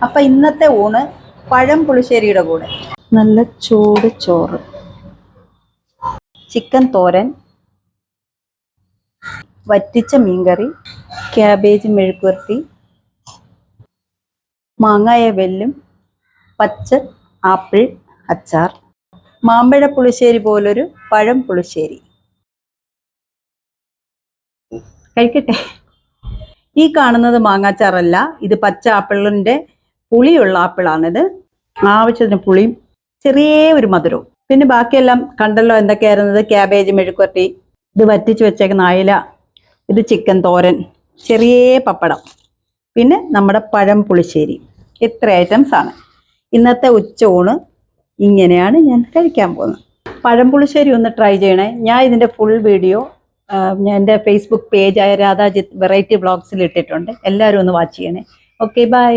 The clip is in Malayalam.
അപ്പം ഇന്നത്തെ ഊണ് പഴം പുളിശ്ശേരിയുടെ കൂടെ നല്ല ചൂട് ചോറ്, ചിക്കൻ തോരൻ, വറ്റിച്ച മീൻകറി, ക്യാബേജ് മെഴുക്കുവരട്ടി, മാങ്ങായ വെല്ലും, പച്ച ആപ്പിൾ അച്ചാർ, മാമ്പഴ പുളിശ്ശേരി പോലൊരു പഴം പുളിശ്ശേരി. കഴിക്കട്ടെ. ഈ കാണുന്നത് മാങ്ങാച്ചാറല്ല, ഇത് പച്ച ആപ്പിളിൻ്റെ പുളിയുള്ള ആപ്പിളാണിത്. ആവശ്യത്തിന് പുളിയും ചെറിയ ഒരു മധുരവും. പിന്നെ ബാക്കിയെല്ലാം കണ്ടല്ലോ എന്തൊക്കെയായിരുന്നത്. ക്യാബേജ് മെഴുക്കുവരട്ടി, ഇത് വറ്റിച്ച് വെച്ചേക്കുന്ന അയില, ഇത് ചിക്കൻ തോരൻ, ചെറിയ പപ്പടം, പിന്നെ നമ്മുടെ പഴം പുളിശ്ശേരി. ഇത്ര ഐറ്റംസ് ആണ് ഇന്നത്തെ ഉച്ചയൂണ്. ഇങ്ങനെയാണ് ഞാൻ കഴിക്കാൻ പോകുന്നത്. പഴം പുളിശ്ശേരി ഒന്ന് ട്രൈ ചെയ്യണേ. ഞാൻ ഇതിൻ്റെ ഫുൾ വീഡിയോ ഞാൻ എൻ്റെ ഫേസ്ബുക്ക് പേജായ രാധാജിത്ത് വെറൈറ്റി വ്ളോഗ്സിൽ ഇട്ടിട്ടുണ്ട്. എല്ലാവരും ഒന്ന് വാച്ച് ചെയ്യണേ. Okay, by.